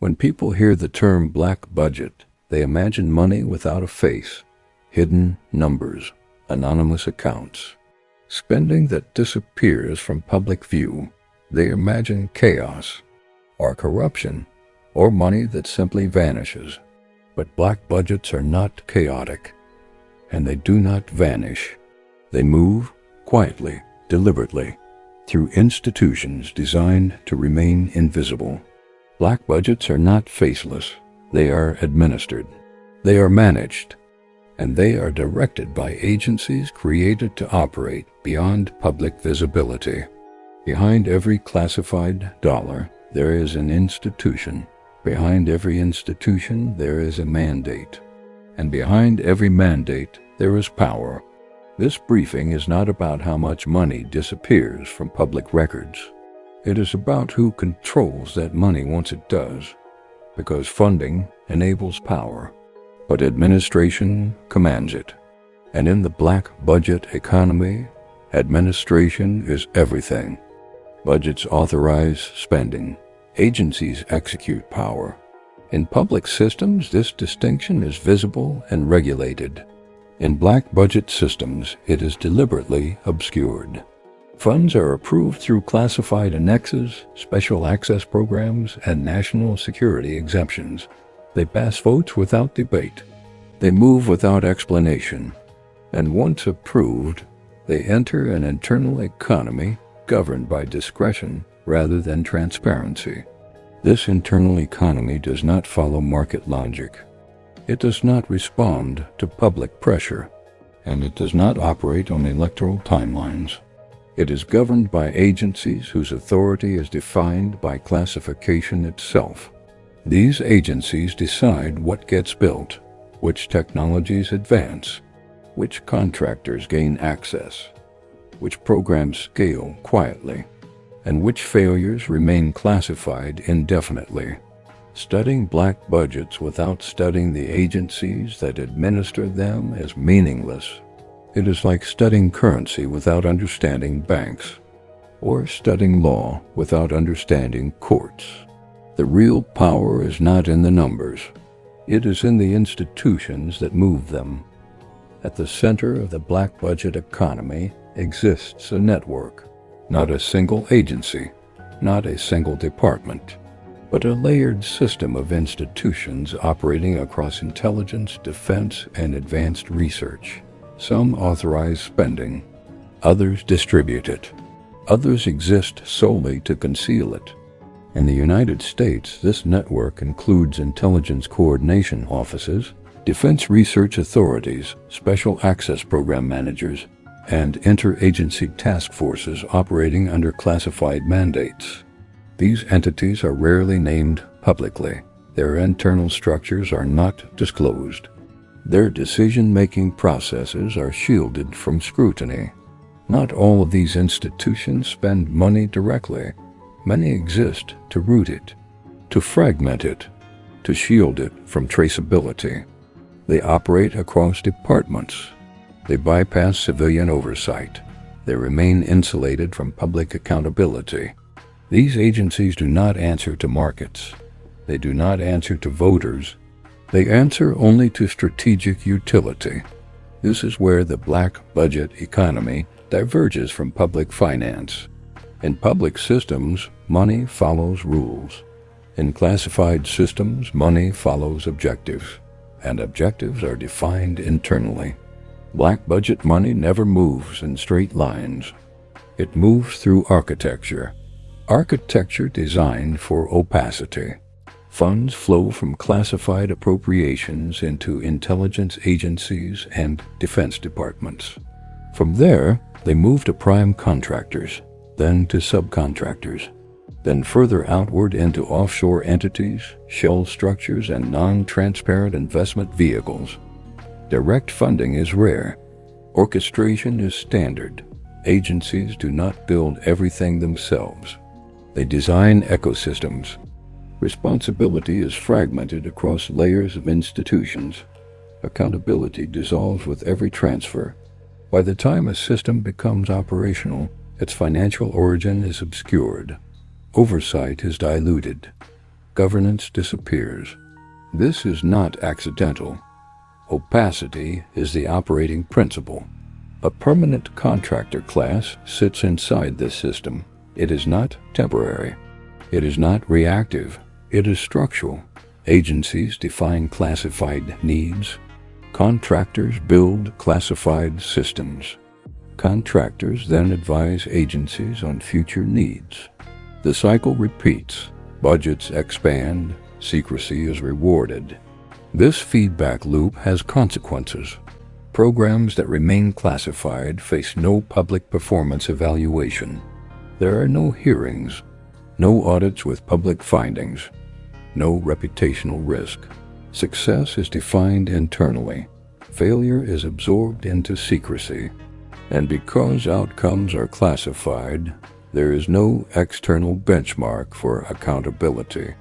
When people hear the term black budget, they imagine money without a face, hidden numbers, anonymous accounts, spending that disappears from public view. They imagine chaos, or corruption, or money that simply vanishes. But black budgets are not chaotic, and they do not vanish. They move quietly, deliberately, through institutions designed to remain invisible. Black budgets are not faceless. They are administered. They are managed. And they are directed by agencies created to operate beyond public visibility. Behind every classified dollar, there is an institution. Behind every institution, there is a mandate. And behind every mandate, there is power. This briefing is not about how much money disappears from public records. It is about who controls that money once it does, because funding enables power, but administration commands it. And in the black budget economy, administration is everything. Budgets authorize spending. Agencies execute power. In public systems, this distinction is visible and regulated. In black budget systems, it is deliberately obscured. Funds are approved through classified annexes, special access programs, and national security exemptions. They pass votes without debate. They move without explanation. And once approved, they enter an internal economy governed by discretion rather than transparency. This internal economy does not follow market logic. It does not respond to public pressure, and it does not operate on electoral timelines. It is governed by agencies whose authority is defined by classification itself. These agencies decide what gets built, which technologies advance, which contractors gain access, which programs scale quietly, and which failures remain classified indefinitely. Studying black budgets without studying the agencies that administer them is meaningless. It is like studying currency without understanding banks, or studying law without understanding courts. The real power is not in the numbers. It is in the institutions that move them. At the center of the black budget economy exists a network, not a single agency, not a single department, but a layered system of institutions operating across intelligence, defense, and advanced research. Some authorize spending, others distribute it, others exist solely to conceal it. In the United States, this network includes intelligence coordination offices, defense research authorities, special access program managers, and interagency task forces operating under classified mandates. These entities are rarely named publicly. Their internal structures are not disclosed. Their decision-making processes are shielded from scrutiny. Not all of these institutions spend money directly. Many exist to root it, to fragment it, to shield it from traceability. They operate across departments. They bypass civilian oversight. They remain insulated from public accountability. These agencies do not answer to markets. They do not answer to voters. They answer only to strategic utility. This is where the black budget economy diverges from public finance. In public systems, money follows rules. In classified systems, money follows objectives, and objectives are defined internally. Black budget money never moves in straight lines. It moves through architecture. Architecture designed for opacity. Funds flow from classified appropriations into intelligence agencies and defense departments. From there, they move to prime contractors, then to subcontractors, then further outward into offshore entities, shell structures, and non-transparent investment vehicles. Direct funding is rare. Orchestration is standard. Agencies do not build everything themselves. They design ecosystems. Responsibility is fragmented across layers of institutions. Accountability dissolves with every transfer. By the time a system becomes operational, its financial origin is obscured. Oversight is diluted. governance disappears. This is not accidental. Opacity is the operating principle. A permanent contractor class sits inside this system. It is not temporary. It is not reactive. It is structural. Agencies define classified needs. Contractors build classified systems. Contractors then advise agencies on future needs. The cycle repeats. Budgets expand. Secrecy is rewarded. This feedback loop has consequences. Programs that remain classified face no public performance evaluation. There are no hearings, no audits with public findings, no reputational risk. Success is defined internally. Failure is absorbed into secrecy. And because outcomes are classified, there is no external benchmark for accountability.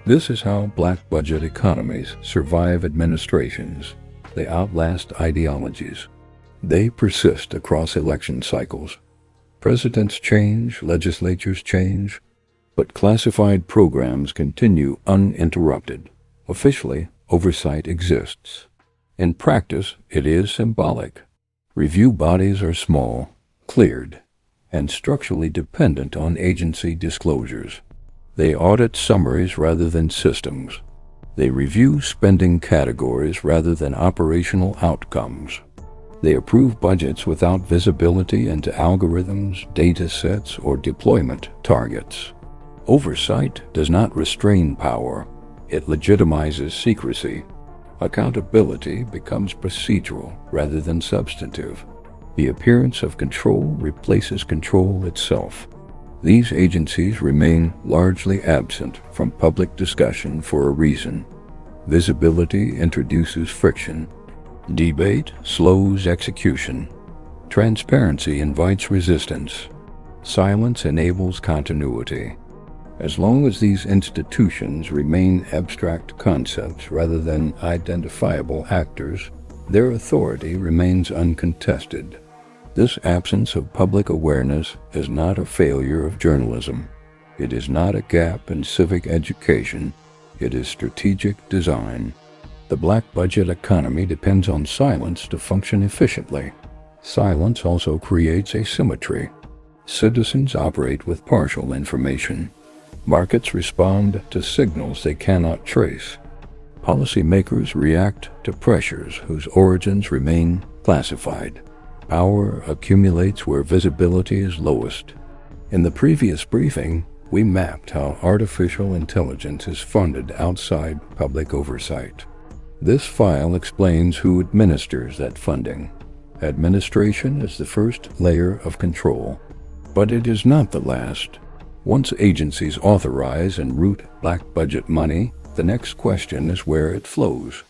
This is how black budget economies survive administrations. They outlast ideologies. They persist across election cycles. Presidents change, legislatures change, but classified programs continue uninterrupted. Officially, oversight exists. In practice, it is symbolic. Review bodies are small, cleared, and structurally dependent on agency disclosures. They audit summaries rather than systems. They review spending categories rather than operational outcomes. They approve budgets without visibility into algorithms, data sets, or deployment targets. Oversight does not restrain power. It legitimizes secrecy. Accountability becomes procedural rather than substantive. The appearance of control replaces control itself. These agencies remain largely absent from public discussion for a reason. Visibility introduces friction. Debate slows execution. Transparency invites resistance. Silence enables continuity. As long as these institutions remain abstract concepts rather than identifiable actors, their authority remains uncontested. This absence of public awareness is not a failure of journalism. It is not a gap in civic education. It is strategic design. The black budget economy depends on silence to function efficiently. Silence also creates asymmetry. Citizens operate with partial information. Markets respond to signals they cannot trace. Policymakers react to pressures whose origins remain classified. Power accumulates where visibility is lowest. In the previous briefing, we mapped how artificial intelligence is funded outside public oversight. This file explains who administers that funding. Administration is the first layer of control, but it is not the last. Once agencies authorize and route black budget money, the next question is where it flows.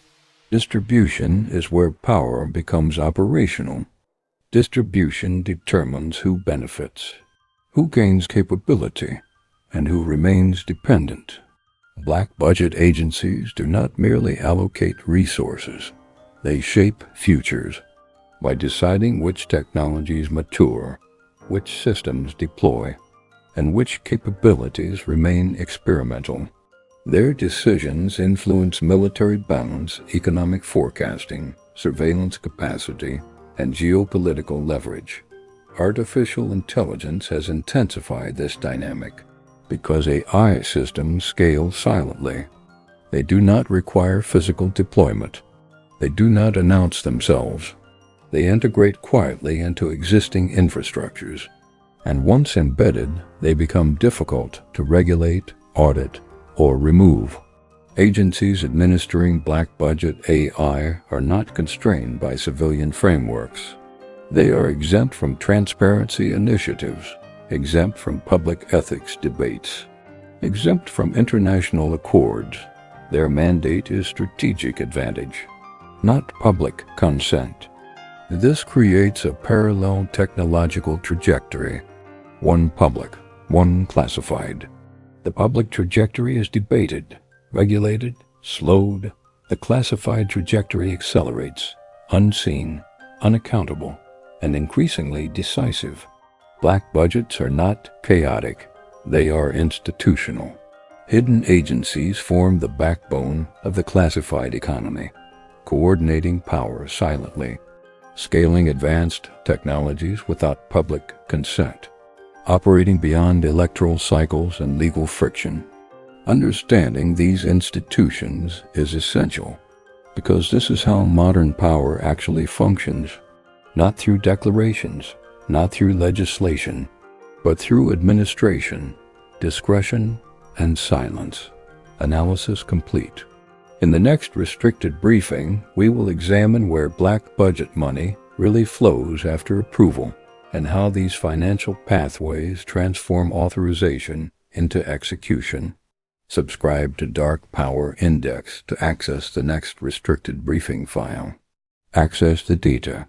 Distribution is where power becomes operational. Distribution determines who benefits, who gains capability, and who remains dependent. Black budget agencies do not merely allocate resources. They shape futures by deciding which technologies mature, which systems deploy, and which capabilities remain experimental. Their decisions influence military balance, economic forecasting, surveillance capacity, and geopolitical leverage. Artificial intelligence has intensified this dynamic because AI systems scale silently. They do not require physical deployment. They do not announce themselves. They integrate quietly into existing infrastructures. And once embedded, they become difficult to regulate, audit, or remove. Agencies administering black budget AI are not constrained by civilian frameworks. They are exempt from transparency initiatives, exempt from public ethics debates, exempt from international accords. Their mandate is strategic advantage, not public consent. This creates a parallel technological trajectory, one public, one classified. The public trajectory is debated, regulated, slowed. The classified trajectory accelerates, unseen, unaccountable, and increasingly decisive. Black budgets are not chaotic. They are institutional. Hidden agencies form the backbone of the classified economy, coordinating power silently, scaling advanced technologies without public consent, operating beyond electoral cycles and legal friction. Understanding these institutions is essential, because this is how modern power actually functions, not through declarations, not through legislation, but through administration, discretion, and silence. Analysis complete. In the next restricted briefing, we will examine where black budget money really flows after approval and how these financial pathways transform authorization into execution. Subscribe to Dark Power Index to access the next restricted briefing file. Access the data